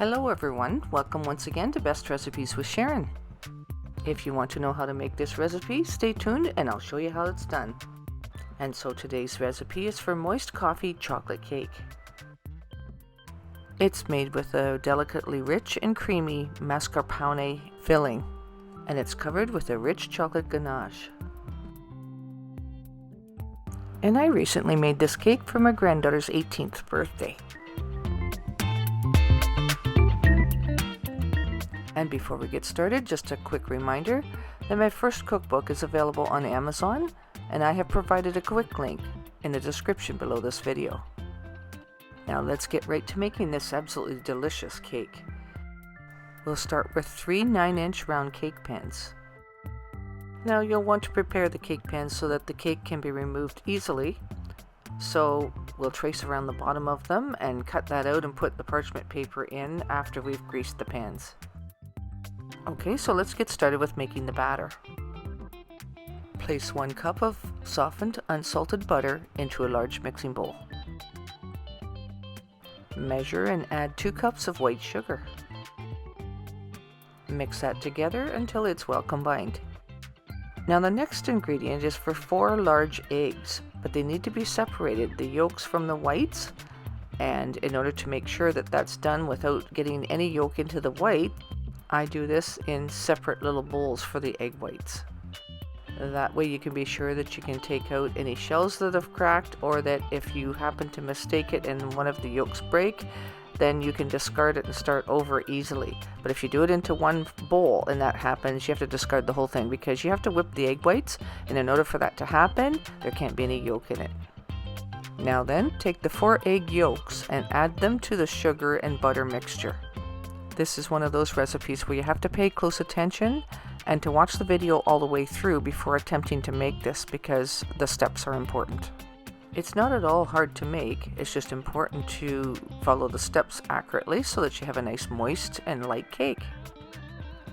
Hello everyone, welcome once again to Best Recipes with Sharon. If you want to know how to make this recipe, stay tuned and I'll show you how it's done. And so today's recipe is for moist coffee chocolate cake. It's made with a delicately rich and creamy mascarpone filling, and it's covered with a rich chocolate ganache. And I recently made this cake for my granddaughter's 18th birthday. And before we get started, just a quick reminder that my first cookbook is available on Amazon, and I have provided a quick link in the description below this video. Now let's get right to making this absolutely delicious cake. We'll start with 3 9-inch round cake pans. Now you'll want to prepare the cake pans so that the cake can be removed easily. So we'll trace around the bottom of them and cut that out and put the parchment paper in after we've greased the pans. Okay, so let's get started with making the batter. Place 1 cup of softened unsalted butter into a large mixing bowl. Measure and add 2 cups of white sugar. Mix that together until it's well combined. Now the next ingredient is for 4 large eggs, but they need to be separated, the yolks from the whites. And in order to make sure that that's done without getting any yolk into the white, I do this in separate little bowls for the egg whites. That way you can be sure that you can take out any shells that have cracked, or that if you happen to mistake it and one of the yolks break, then you can discard it and start over easily. But if you do it into one bowl and that happens, you have to discard the whole thing because you have to whip the egg whites, and in order for that to happen, there can't be any yolk in it. Now then, take the 4 egg yolks and add them to the sugar and butter mixture. This is one of those recipes where you have to pay close attention and to watch the video all the way through before attempting to make this, because the steps are important. It's not at all hard to make, it's just important to follow the steps accurately so that you have a nice moist and light cake.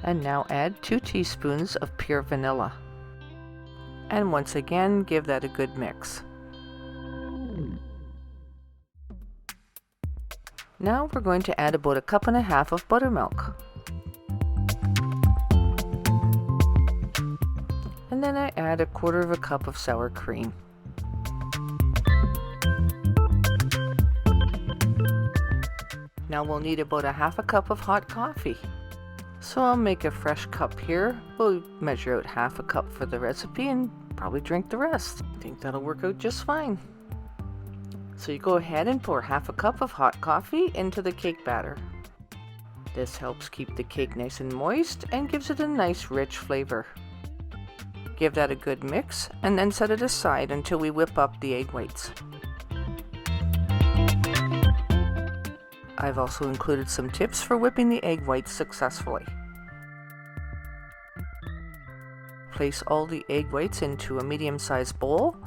And now add 2 teaspoons of pure vanilla. And once again, give that a good mix. Now we're going to add about 1.5 cups of buttermilk. And then I add 1/4 cup of sour cream. Now we'll need about 1/2 cup of hot coffee. So I'll make a fresh cup here. We'll measure out 1/2 cup for the recipe and probably drink the rest. I think that'll work out just fine. So you go ahead and pour 1/2 cup of hot coffee into the cake batter. This helps keep the cake nice and moist and gives it a nice rich flavor. Give that a good mix and then set it aside until we whip up the egg whites. I've also included some tips for whipping the egg whites successfully. Place all the egg whites into a medium-sized bowl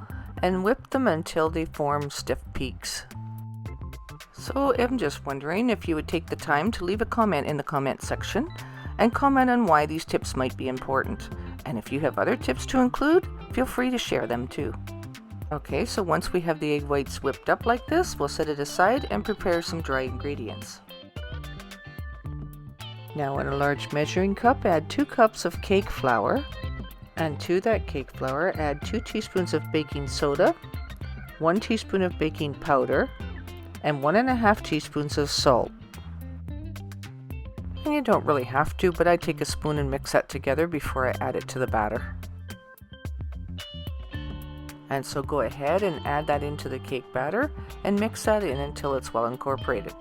and whip them until they form stiff peaks. So I'm just wondering if you would take the time to leave a comment in the comment section and comment on why these tips might be important. And if you have other tips to include, feel free to share them too. Okay, so once we have the egg whites whipped up like this, we'll set it aside and prepare some dry ingredients. Now in a large measuring cup, add 2 cups of cake flour. And to that cake flour, add 2 teaspoons of baking soda, 1 teaspoon of baking powder, and 1.5 teaspoons of salt. And you don't really have to, but I take a spoon and mix that together before I add it to the batter. And so go ahead and add that into the cake batter and mix that in until it's well incorporated.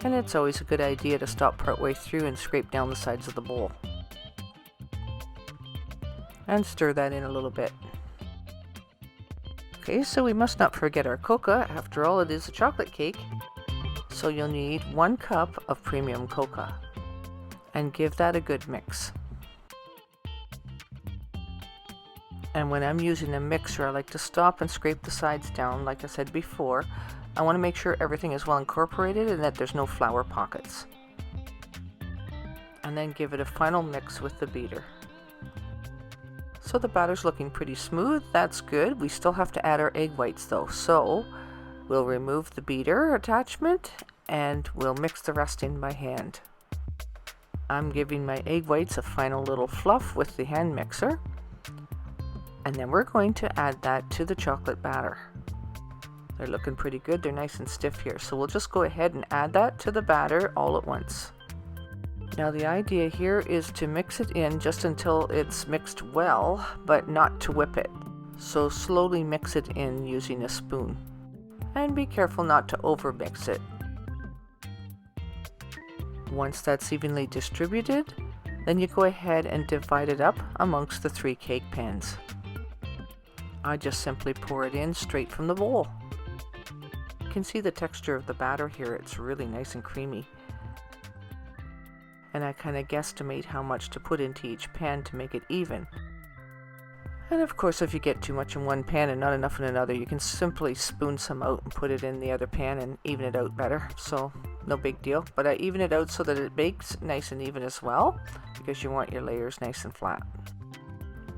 And it's always a good idea to stop partway through and scrape down the sides of the bowl. And stir that in a little bit. Okay, so we must not forget our cocoa. After all, it is a chocolate cake. So you'll need 1 cup of premium cocoa. And give that a good mix. And when I'm using a mixer, I like to stop and scrape the sides down. Like I said before, I want to make sure everything is well incorporated and that there's no flour pockets. And then give it a final mix with the beater. So the batter's looking pretty smooth, that's good. We still have to add our egg whites though. So We'll remove the beater attachment and we'll mix the rest in by hand. I'm giving my egg whites a final little fluff with the hand mixer, and then we're going to add that to the chocolate batter. They're looking pretty good, they're nice and stiff here, so we'll just go ahead and add that to the batter all at once. Now the idea here is to mix it in just until it's mixed well, but not to whip it. So slowly mix it in using a spoon. And be careful not to over mix it. Once that's evenly distributed, then you go ahead and divide it up amongst the 3 cake pans. I just simply pour it in straight from the bowl. You can see the texture of the batter here, it's really nice and creamy. And I kind of guesstimate how much to put into each pan to make it even. And of course, if you get too much in one pan and not enough in another, you can simply spoon some out and put it in the other pan and even it out better. So no big deal, but I even it out so that it bakes nice and even as well, because you want your layers nice and flat.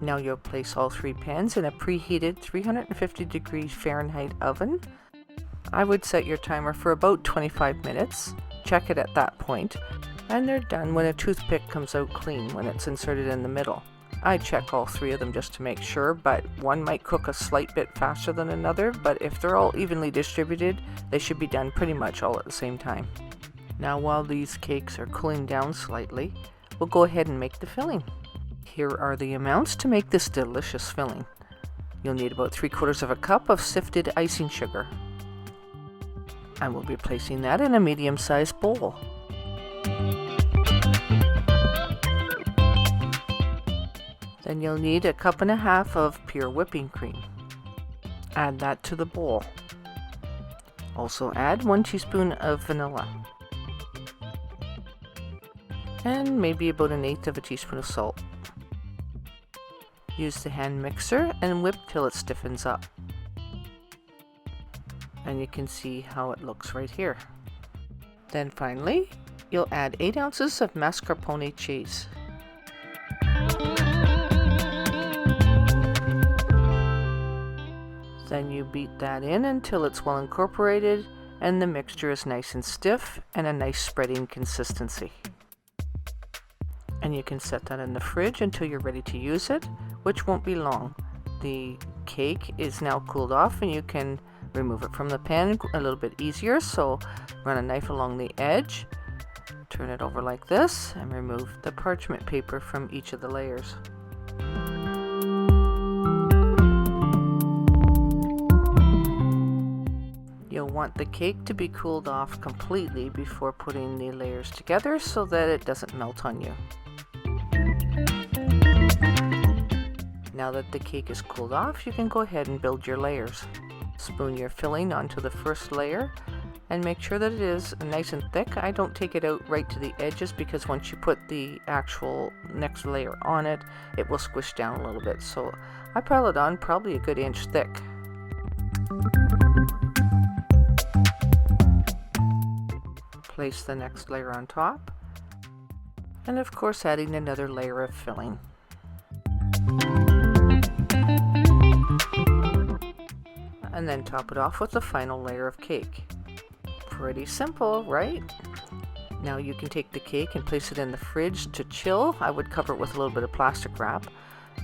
Now you'll place all 3 pans in a preheated 350 degrees Fahrenheit oven. I would set your timer for about 25 minutes. Check it at that point, and they're done when a toothpick comes out clean when it's inserted in the middle. I check all 3 of them just to make sure, but one might cook a slight bit faster than another, but if they're all evenly distributed, they should be done pretty much all at the same time. Now while these cakes are cooling down slightly, we'll go ahead and make the filling. Here are the amounts to make this delicious filling. You'll need about 3/4 cup of sifted icing sugar. And we'll be placing that in a medium-sized bowl. Then you'll need 1.5 cups of pure whipping cream. Add that to the bowl. Also add 1 teaspoon of vanilla. And maybe about 1/8 teaspoon of salt. Use the hand mixer and whip till it stiffens up. And you can see how it looks right here. Then finally, you'll add 8 ounces of mascarpone cheese. Then you beat that in until it's well incorporated and the mixture is nice and stiff and a nice spreading consistency. And you can set that in the fridge until you're ready to use it, which won't be long. The cake is now cooled off and you can remove it from the pan a little bit easier, so run a knife along the edge, turn it over like this, and remove the parchment paper from each of the layers. You'll want the cake to be cooled off completely before putting the layers together so that it doesn't melt on you. Now that the cake is cooled off, you can go ahead and build your layers. Spoon your filling onto the first layer and make sure that it is nice and thick. I don't take it out right to the edges because once you put the actual next layer on it, it will squish down a little bit. So I pile it on probably a good inch thick. Place the next layer on top, and of course adding another layer of filling. And then top it off with the final layer of cake. Pretty simple, right? Now you can take the cake and place it in the fridge to chill. I would cover it with a little bit of plastic wrap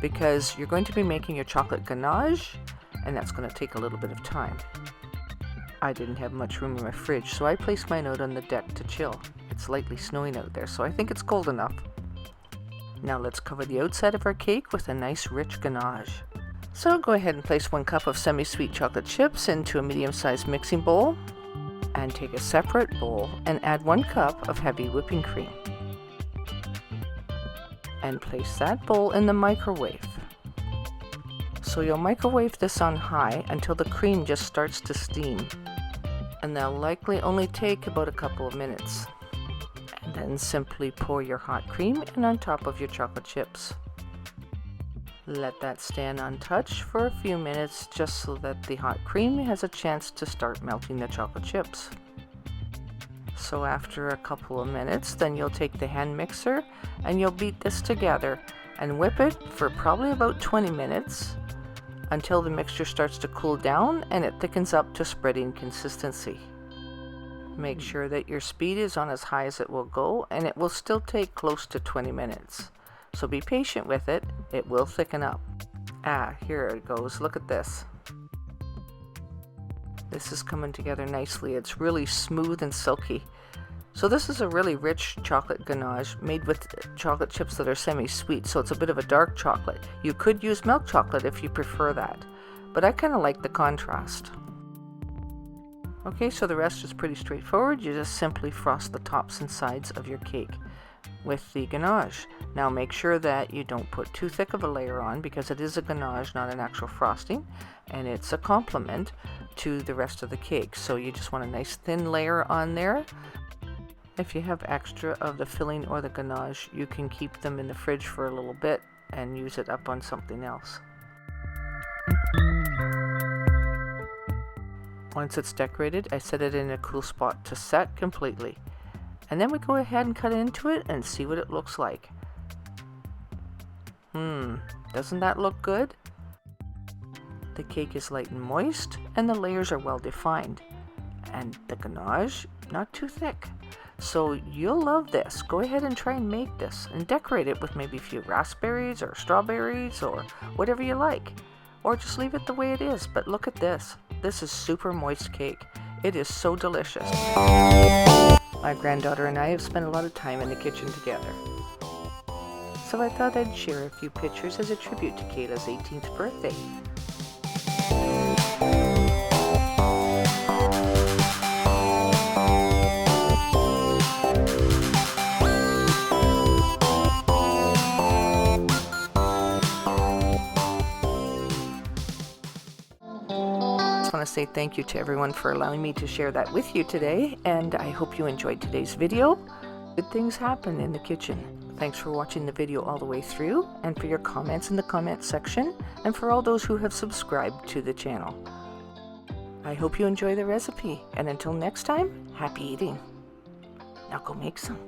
because you're going to be making your chocolate ganache, and that's going to take a little bit of time. I didn't have much room in my fridge, so I placed mine out on the deck to chill. It's lightly snowing out there, so I think it's cold enough. Now let's cover the outside of our cake with a nice rich ganache. So go ahead and place 1 cup of semi-sweet chocolate chips into a medium-sized mixing bowl, and take a separate bowl and add 1 cup of heavy whipping cream. And place that bowl in the microwave. So you'll microwave this on high until the cream just starts to steam. And they'll likely only take about a couple of minutes. And then simply pour your hot cream in on top of your chocolate chips. Let that stand untouched for a few minutes just so that the hot cream has a chance to start melting the chocolate chips. So after a couple of minutes, then you'll take the hand mixer and you'll beat this together and whip it for probably about 20 minutes until the mixture starts to cool down and it thickens up to spreading consistency. Make sure that your speed is on as high as it will go, and it will still take close to 20 minutes. So be patient with it, it will thicken up. Here it goes, look at this. This is coming together nicely. It's really smooth and silky. So this is a really rich chocolate ganache made with chocolate chips that are semi-sweet, so it's a bit of a dark chocolate. You could use milk chocolate if you prefer that, but I kind of like the contrast. Okay, so the rest is pretty straightforward. You just simply frost the tops and sides of your cake with the ganache. Now make sure that you don't put too thick of a layer on, because it is a ganache, not an actual frosting, and it's a complement to the rest of the cake. So you just want a nice thin layer on there. If you have extra of the filling or the ganache, you can keep them in the fridge for a little bit and use it up on something else. Once it's decorated, I set it in a cool spot to set completely. And then we go ahead and cut into it and see what it looks like. Doesn't that look good? The cake is light and moist, and the layers are well defined. And the ganache, not too thick. So you'll love this. Go ahead and try and make this and decorate it with maybe a few raspberries or strawberries or whatever you like. Or just leave it the way it is. But look at this. This is super moist cake. It is so delicious. My granddaughter and I have spent a lot of time in the kitchen together. So I thought I'd share a few pictures as a tribute to Kayla's 18th birthday. I want to say thank you to everyone for allowing me to share that with you today, and I hope you enjoyed today's video. Good things happen in the kitchen. Thanks for watching the video all the way through, and for your comments in the comment section, and for all those who have subscribed to the channel. I hope you enjoy the recipe, and until next time, happy eating. Now go make some.